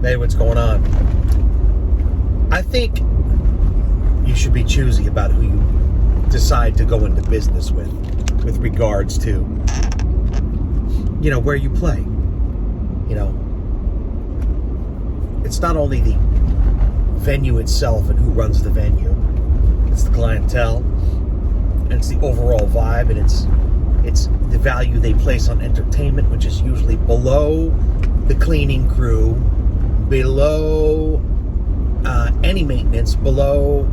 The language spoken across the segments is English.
Hey, what's going on? I think you should be choosy about who you decide to go into business with regards to, where you play. It's not only the venue itself and who runs the venue, it's the clientele, and it's the overall vibe, and it's the value they place on entertainment, which is usually below the cleaning crew, below any maintenance, below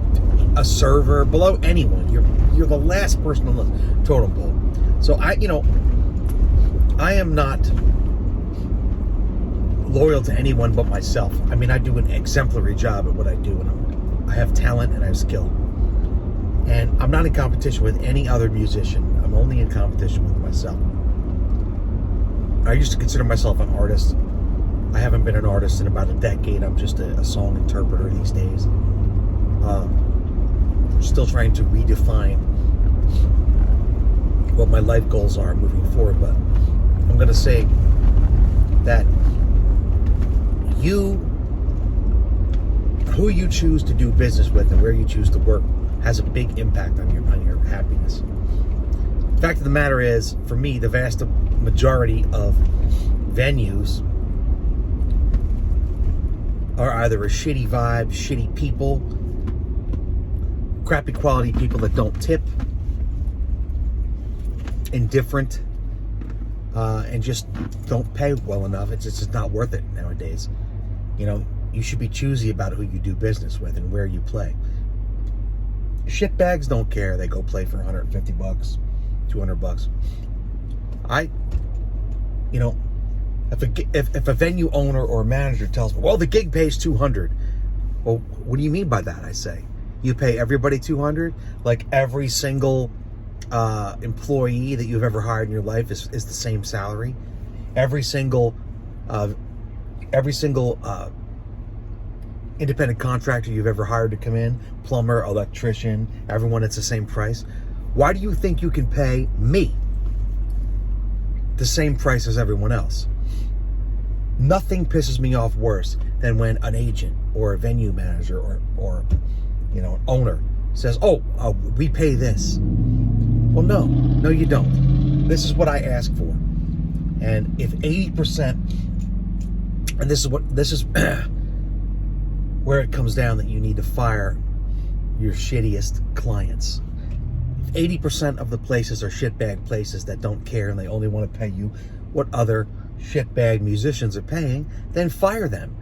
a server, below anyone. You're the last person on the totem pole. So I am not loyal to anyone but myself. I mean, I do an exemplary job at what I do, and I have talent and I have skill. And I'm not in competition with any other musician. I'm only in competition with myself. I used to consider myself an artist. I haven't been an artist in about a decade. I'm just a song interpreter these days. Still trying to redefine what my life goals are moving forward, but I'm going to say that who you choose to do business with and where you choose to work has a big impact on your happiness. The fact of the matter is, for me, the vast majority of venues are either a shitty vibe, shitty people, crappy quality people that don't tip, indifferent, and just don't pay well enough. It's just not worth it nowadays. You should be choosy about who you do business with and where you play. Shitbags don't care. They go play for $150, $200. If a venue owner or manager tells me, well, the gig pays $200. Well, what do you mean by that? I say, you pay everybody $200? Like every single employee that you've ever hired in your life is the same salary? Every single independent contractor you've ever hired to come in, plumber, electrician, everyone, it's the same price? Why do you think you can pay me the same price as everyone else? Nothing pisses me off worse than when an agent or a venue manager or an owner says, oh, we pay this. Well, no, you don't. This is what I ask for. And if 80%, and this is where it comes down, that you need to fire your shittiest clients. If 80% of the places are shitbag places that don't care and they only want to pay you what other shitbag musicians are paying, then fire them.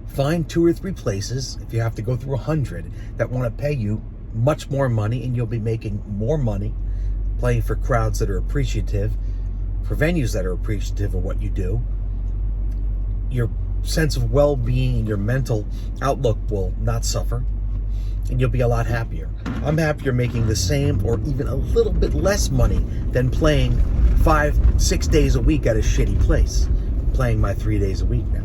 Find 2 or 3 places, if you have to go through 100, that want to pay you much more money, and you'll be making more money playing for crowds that are appreciative, for venues that are appreciative of what you do. Your sense of well-being and your mental outlook will not suffer, and you'll be a lot happier. I'm happier making the same or even a little bit less money than playing 5-6 days a week at a shitty place. I'm playing my 3 days a week now.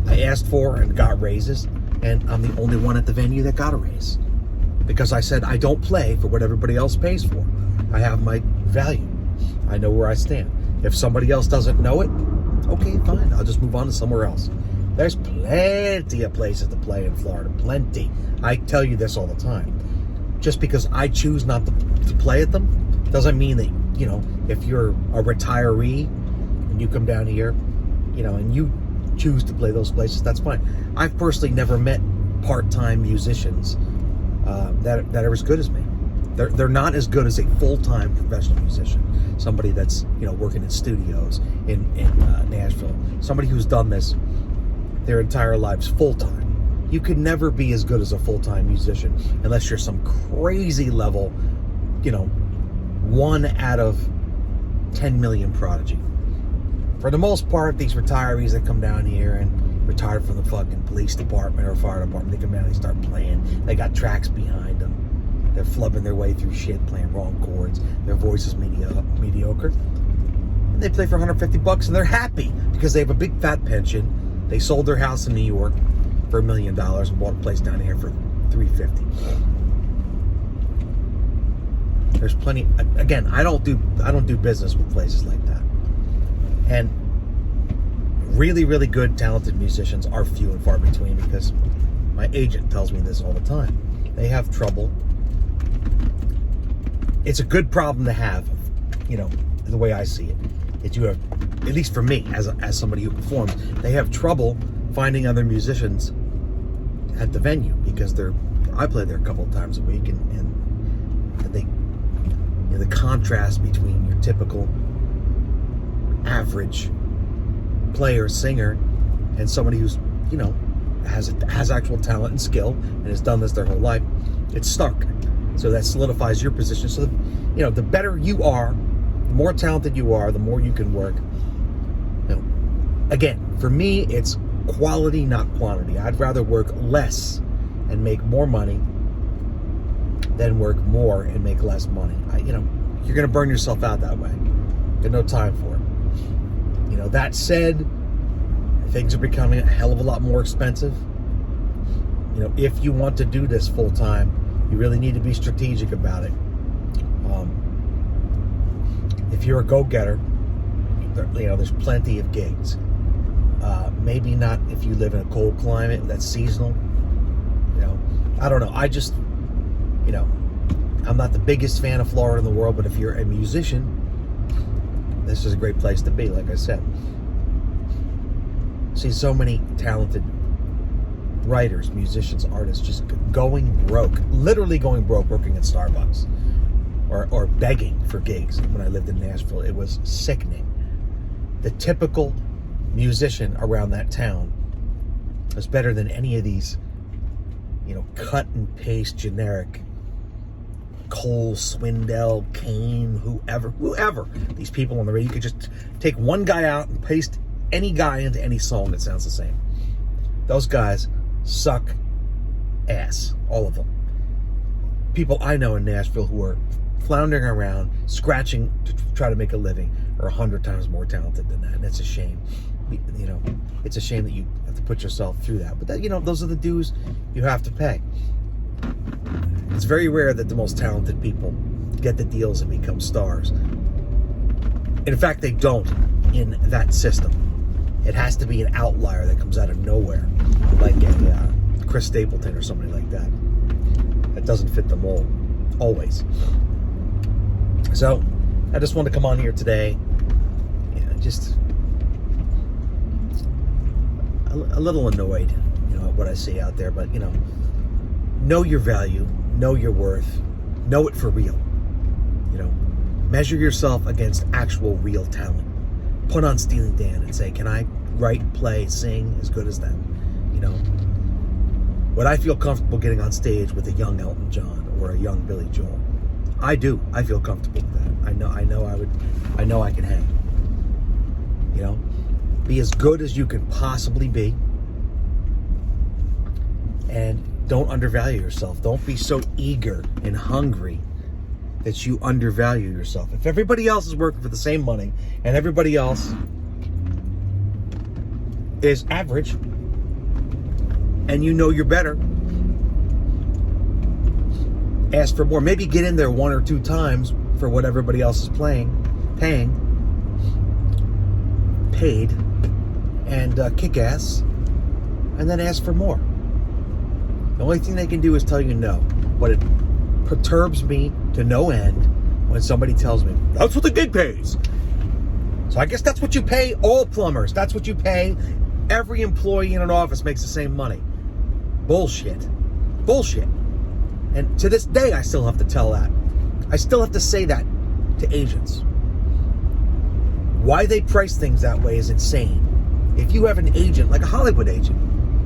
I asked for and got raises, and I'm the only one at the venue that got a raise, because I said I don't play for what everybody else pays for. I have my value. I know where I stand. If somebody else doesn't know it, okay, fine. I'll just move on to somewhere else. There's plenty of places to play in Florida. Plenty. I tell you this all the time. Just because I choose not to play at them doesn't mean that, if you're a retiree and you come down here, and you choose to play those places, that's fine. I've personally never met part-time musicians that are as good as me. They're not as good as a full-time professional musician. Somebody that's working in studios in Nashville. Somebody who's done this their entire lives full-time. You could never be as good as a full-time musician unless you're some crazy level, 1 out of 10 million prodigy. For the most part, these retirees that come down here and retired from the fucking police department or fire department, they come down and they start playing. They got tracks behind them. They're flubbing their way through shit, playing wrong chords. Their voice is mediocre. And they play for $150 and they're happy because they have a big fat pension. They sold their house in New York for $1 million and bought a place down here for $350. There's plenty. Again, I don't do business with places like that. And really, really good, talented musicians are few and far between, because my agent tells me this all the time. They have trouble. It's a good problem to have, the way I see it. That you have, at least for me, as somebody who performs, they have trouble finding other musicians at the venue, because I play there a couple of times a week, and they, the contrast between your typical average player, singer, and somebody who's, has actual talent and skill and has done this their whole life, it's stark. So that solidifies your position. So, the better you are, the more talented you are, the more you can work. Again, for me, it's quality, not quantity. I'd rather work less and make more money than work more and make less money. You're going to burn yourself out that way. Got no time for it. That said, things are becoming a hell of a lot more expensive. If you want to do this full time, you really need to be strategic about it. If you're a go-getter, there's plenty of gigs. Maybe not if you live in a cold climate that's seasonal. I don't know. I just, I'm not the biggest fan of Florida in the world, but if you're a musician, this is a great place to be, like I said. See so many talented writers, musicians, artists just going broke, literally going broke working at Starbucks or begging for gigs. When I lived in Nashville, it was sickening. The typical musician around that town is better than any of these, cut and paste generic Cole, Swindell, Kane, whoever. These people on the radio, you could just take one guy out and paste any guy into any song that sounds the same. Those guys suck ass, all of them. People I know in Nashville who are floundering around, scratching to try to make a living, are 100 times more talented than that, and it's a shame. It's a shame that you have to put yourself through that. But that, those are the dues you have to pay. It's very rare that the most talented people get the deals and become stars. In fact, they don't in that system. It has to be an outlier that comes out of nowhere, like a Chris Stapleton or somebody like that. That doesn't fit the mold, always. So, I just wanted to come on here today, just a little annoyed, at what I see out there, but, know your value, know your worth, know it for real. Measure yourself against actual real talent. Put on Steely Dan and say, can I write, play, sing as good as them? Would I feel comfortable getting on stage with a young Elton John or a young Billy Joel? I do. I feel comfortable with that. I know I would. I know I can hang. Be as good as you can possibly be, and don't undervalue yourself. Don't be so eager and hungry that you undervalue yourself. If everybody else is working for the same money and everybody else is average, and you're better, ask for more. Maybe get in there one or two times for what everybody else is paid, and kick ass, and then ask for more. The only thing they can do is tell you no. But it perturbs me to no end when somebody tells me, that's what the gig pays. So I guess that's what you pay all plumbers. That's what you pay every employee in an office makes the same money. Bullshit. And to this day, I still have to tell that. I still have to say that to agents. Why they price things that way is insane. If you have an agent, like a Hollywood agent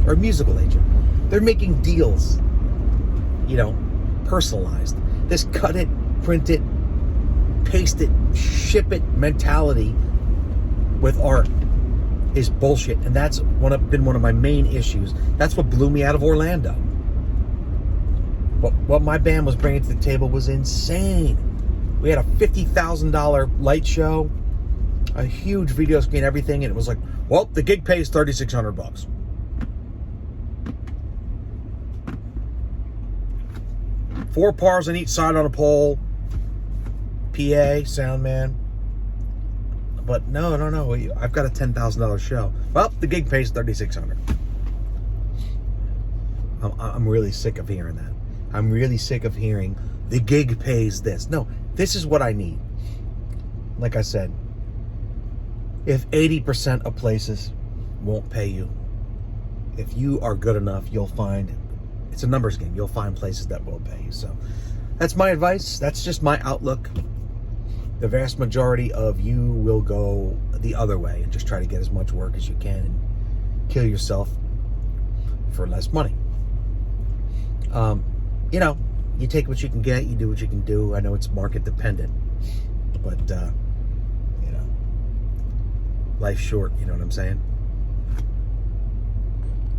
or a musical agent, they're making deals, personalized. This cut it, print it, paste it, ship it mentality with art is bullshit. And that's been one of my main issues. That's what blew me out of Orlando. But what my band was bringing to the table was insane. We had a $50,000 light show, a huge video screen, everything, and it was like, well, the gig pays $3,600. Four pars on each side on a pole, PA, sound man, But no. I've got a $10,000 show. Well, the gig pays $3,600. I'm really sick of hearing that. I'm really sick of hearing the gig pays this. No, this is what I need. Like I said, if 80% of places won't pay you, if you are good enough, you'll find, it's a numbers game. You'll find places that will pay you. So that's my advice. That's just my outlook. The vast majority of you will go the other way and just try to get as much work as you can and kill yourself for less money. You take what you can get, you do what you can do. I know it's market dependent, but life's short, you know what I'm saying?